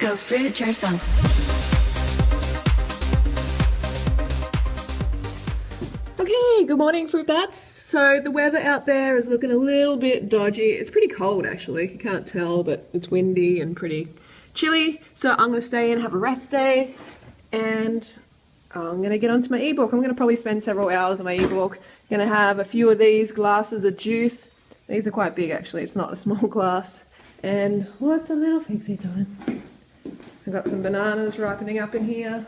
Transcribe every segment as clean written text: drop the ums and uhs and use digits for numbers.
Go fruit yourself. Okay, good morning, fruit bats. So the weather out there is looking a little bit dodgy. It's pretty cold actually, you can't tell, but it's windy and pretty chilly. So I'm going to stay in, have a rest day, and I'm going to get onto my ebook. I'm going to probably spend several hours on my ebook. I'm going to have a few of these glasses of juice. These are quite big actually, it's not a small glass. And what's a little figsy doing? I've got some bananas ripening up in here.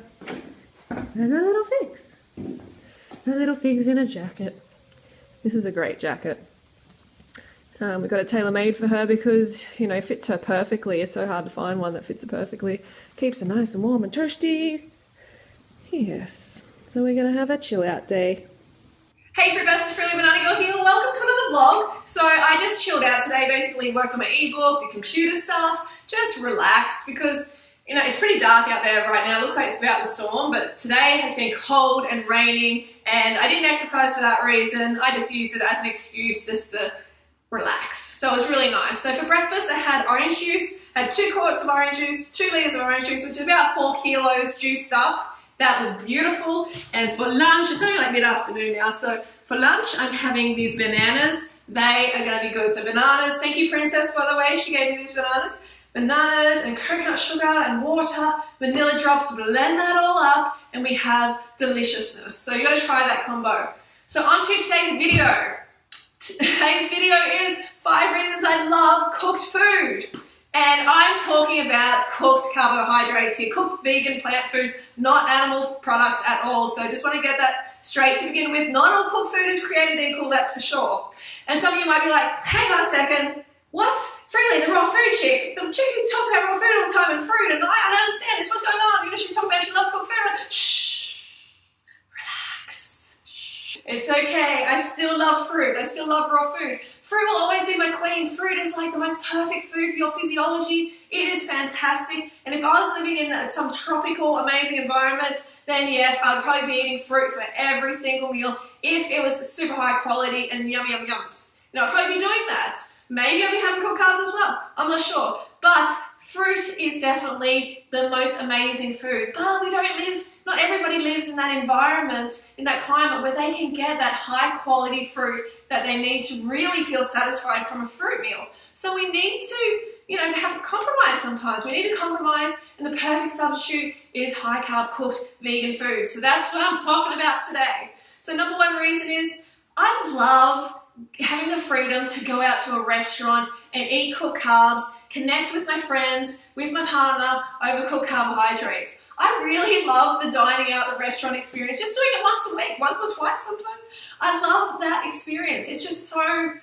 And a little figs. A little fig's in a jacket. This is a great jacket. We've got it tailor-made for her because, you know, it fits her perfectly. It's so hard to find one that fits her perfectly. Keeps her nice and warm and toasty. Yes. So we're going to have a chill-out day. Hey Fruit Bats, it's Freely Banana Girl here. Welcome to another vlog. So I just chilled out today, basically worked on my ebook, did computer stuff, just relaxed because, you know, it's pretty dark out there right now. It looks like it's about to storm, but today has been cold and raining and I didn't exercise for that reason. I just used it as an excuse just to relax. So it was really nice. So for breakfast I had orange juice, had 2 quarts of orange juice, 2 litres of orange juice, which is about 4 kilos juiced up. That was beautiful. And for lunch, it's only like mid-afternoon now, so for lunch I'm having these bananas. They are going to be good. So bananas, thank you Princess by the way, she gave me these bananas. Bananas and coconut sugar and water, vanilla drops, blend that all up and we have deliciousness. So you got to try that combo. So on to today's video. Today's video is 5 reasons I love cooked food. And I'm talking about cooked carbohydrates here, cooked vegan plant foods, not animal products at all. So I just want to get that straight to begin with. Not all cooked food is created equal, that's for sure. And some of you might be like, hang on a second, what? Freely, the raw food chick. The chick who talks about raw food all the time and fruit, and I don't understand this. What's going on? You know, she's talking about she loves cooked food. Shh, relax. It's okay. I still love fruit. I still love raw food. Fruit will always be my queen. Fruit is like the most perfect food for your physiology. It is fantastic. And if I was living in some tropical, amazing environment, then yes, I would probably be eating fruit for every single meal if it was super high quality and yum, yum, yums. You know, I'd probably be doing that. Maybe I'll be having cooked carbs as well. I'm not sure. But fruit is definitely the most amazing food. But we don't live, not everybody lives in that environment, in that climate where they can get that high quality fruit that they need to really feel satisfied from a fruit meal. So we need to, you know, have a compromise sometimes. We need to compromise and the perfect substitute is high carb cooked vegan food. So that's what I'm talking about today. So number 1 reason is I love having the freedom to go out to a restaurant and eat cooked carbs, connect with my friends, with my partner over cooked carbohydrates. I really love the dining out at the restaurant experience, just doing it once a week, once or twice sometimes. I love that experience. It's just so, I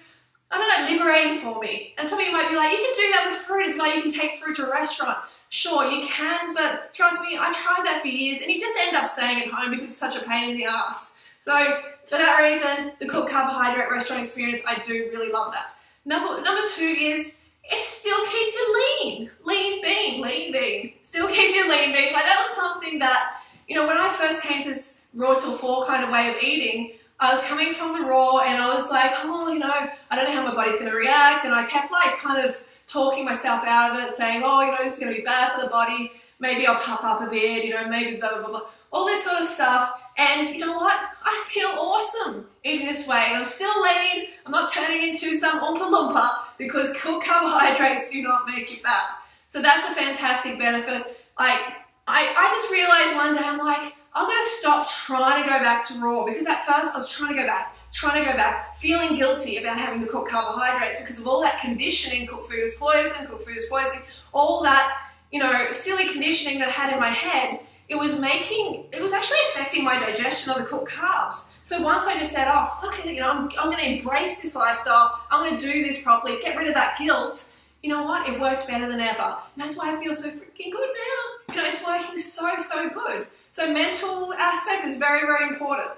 don't know, liberating for me. And some of you might be like, you can do that with fruit as well, you can take fruit to a restaurant. Sure, you can, but trust me, I tried that for years and you just end up staying at home because it's such a pain in the ass. So for that reason, the cooked carbohydrate restaurant experience, I do really love that. Number 2 is it still keeps you lean. Lean bean. Still keeps you lean bean. Like that was something that, you know, when I first came to this raw till full kind of way of eating, I was coming from the raw and I was like, oh, you know, I don't know how my body's going to react. And I kept like kind of talking myself out of it, saying, oh, you know, this is going to be bad for the body. Maybe I'll puff up a bit, you know, maybe blah, blah, blah, blah. All this sort of stuff. And you know what? I feel awesome eating this way. And I'm still lean. I'm not turning into some Oompa Loompa because cooked carbohydrates do not make you fat. So that's a fantastic benefit. I just realized one day, I'm like, I'm going to stop trying to go back to raw because at first I was trying to go back, feeling guilty about having to cook carbohydrates because of all that conditioning, cooked food is poison, all that, you know, silly conditioning that I had in my head. It was actually affecting my digestion of the cooked carbs. So once I just said, oh, fuck it, you know, I'm going to embrace this lifestyle. I'm going to do this properly, get rid of that guilt. You know what? It worked better than ever. And that's why I feel so freaking good now. You know, it's working so, so good. So mental aspect is very, very important.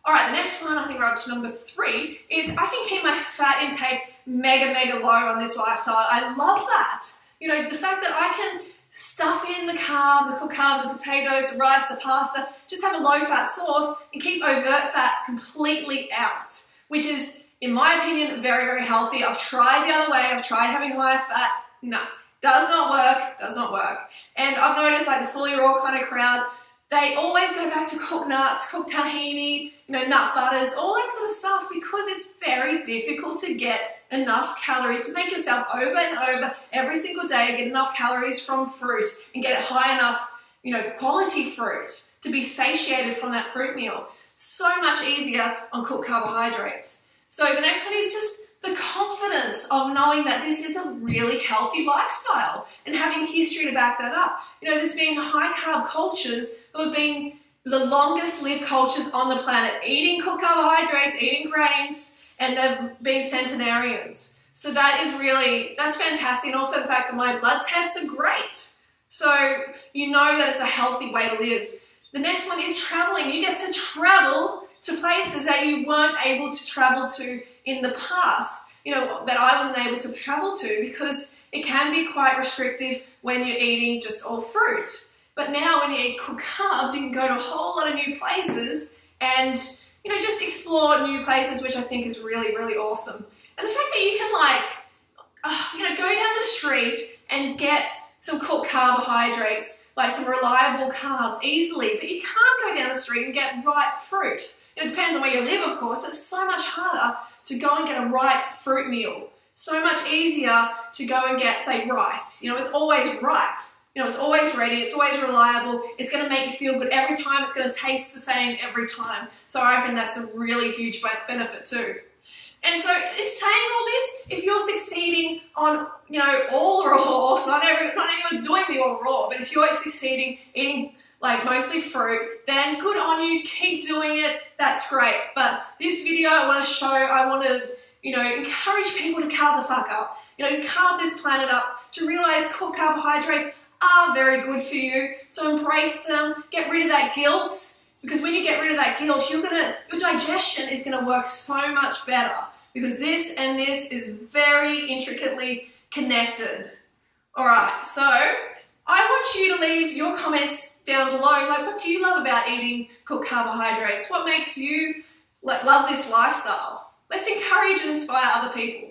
All right, the next one, I think we're up to number 3, is I can keep my fat intake mega, mega low on this lifestyle. I love that. You know, the fact that I can stuff in the carbs, the cooked carbs, the potatoes, the rice, the pasta, just have a low-fat sauce and keep overt fats completely out, which is, in my opinion, very, very healthy. I've tried the other way. I've tried having higher fat. No, Does not work, does not work. And I've noticed like the fully raw kind of crowd, they always go back to cooked nuts, cooked tahini, nut butters, all that sort of stuff, because it's very difficult to get enough calories to make yourself over and over every single day, get enough calories from fruit and get high enough, quality fruit to be satiated from that fruit meal. So much easier on cooked carbohydrates. So the next one is just the confidence of knowing that this is a really healthy lifestyle and having history to back that up. There's been high carb cultures who have been the longest lived cultures on the planet, eating cooked carbohydrates, eating grains, and they've been centenarians. So that's fantastic. And also the fact that my blood tests are great. So you know that it's a healthy way to live. The next one is traveling. You get to travel to places that you weren't able to travel to in the past, that I wasn't able to travel to, because it can be quite restrictive when you're eating just all fruit. But now when you eat cooked carbs, you can go to a whole lot of new places and, just explore new places, which I think is really, really awesome. And the fact that you can go down the street and get some cooked carbohydrates, like some reliable carbs easily, but you can't go down the street and get ripe fruit. It depends on where you live, of course, but it's so much harder to go and get a ripe fruit meal. So much easier to go and get, say, rice. It's always ripe. It's always ready, it's always reliable, it's going to make you feel good every time, it's going to taste the same every time. So I reckon that's a really huge benefit too. And so it's saying all this, if you're succeeding on, all raw, not anyone doing the all raw, but if you're succeeding eating like mostly fruit, then good on you, keep doing it, that's great. But this video I want to encourage people to carb the fuck up. Carb this planet up, to realize cooked carbohydrates are very good for you. So embrace them, get rid of that guilt, because when you get rid of that guilt, your digestion is gonna work so much better, because this and this is very intricately connected. All right, so I want you to leave your comments down below. Like, what do you love about eating cooked carbohydrates? What makes you love this lifestyle? Let's encourage and inspire other people.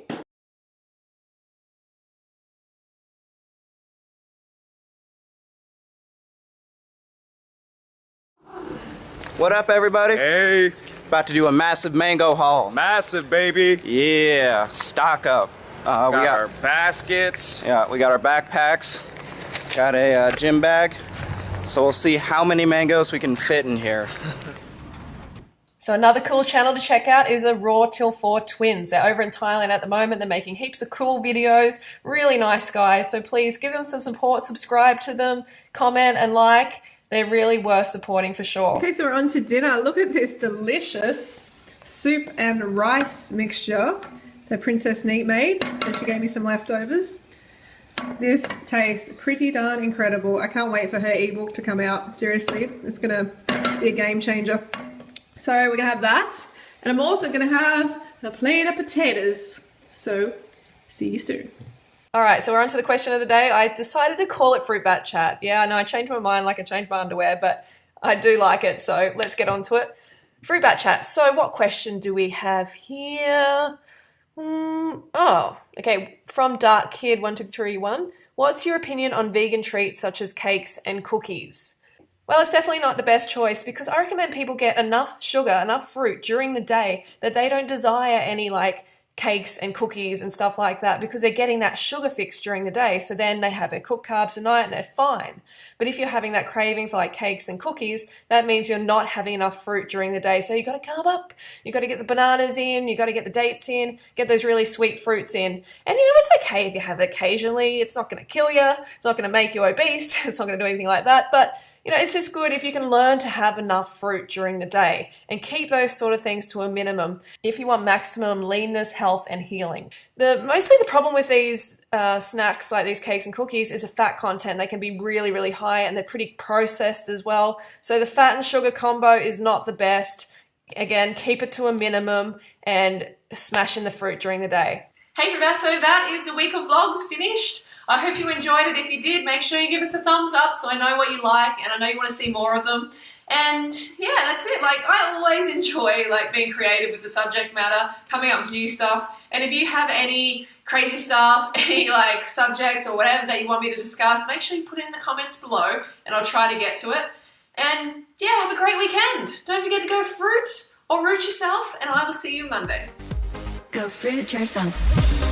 What up, everybody? Hey, About to do a massive mango haul. massive baby. Yeah, stock up. We got our baskets. Yeah, we got our backpacks. Got a gym bag. So we'll see how many mangoes we can fit in here. So another cool channel to check out is a Raw Till 4 Twins. They're over in Thailand at the moment. They're making heaps of cool videos. Really nice guys. So please give them some support, subscribe to them, comment and like. They're really worth supporting for sure. Okay, so we're on to dinner. Look at this delicious soup and rice mixture that Princess Neat made. So she gave me some leftovers. This tastes pretty darn incredible. I can't wait for her ebook to come out. Seriously, it's gonna be a game changer. So we're gonna have that. And I'm also gonna have a plate of potatoes. So see you soon. All right, so we're on to the question of the day. I decided to call it Fruit Bat Chat. Yeah, I know I changed my mind like I changed my underwear, but I do like it, so let's get on to it. Fruit Bat Chat. So what question do we have here? Okay, from Dark Kid 1231. What's your opinion on vegan treats such as cakes and cookies? Well, it's definitely not the best choice, because I recommend people get enough sugar, enough fruit during the day that they don't desire any cakes and cookies and stuff like that, because they're getting that sugar fix during the day. So then they have their cooked carbs at night and they're fine. But if you're having that craving for cakes and cookies, that means you're not having enough fruit during the day. So you got to carb up. You got to get the bananas in. You got to get the dates in. Get those really sweet fruits in. And it's okay if you have it occasionally. It's not going to kill you. It's not going to make you obese. It's not going to do anything like that. But it's just good if you can learn to have enough fruit during the day and keep those sort of things to a minimum if you want maximum leanness, health, and healing. Mostly the problem with these snacks like these cakes and cookies is the fat content. They can be really, really high and they're pretty processed as well. So the fat and sugar combo is not the best. Again, keep it to a minimum and smash in the fruit during the day. Hey, so that is the week of vlogs finished. I hope you enjoyed it. If you did, make sure you give us a thumbs up so I know what you like and I know you want to see more of them. And yeah, that's it. Like, I always enjoy like being creative with the subject matter, coming up with new stuff. And if you have any crazy stuff, any like subjects or whatever that you want me to discuss, make sure you put it in the comments below and I'll try to get to it. And yeah, have a great weekend. Don't forget to go fruit or root yourself, and I will see you Monday. Go fruit yourself.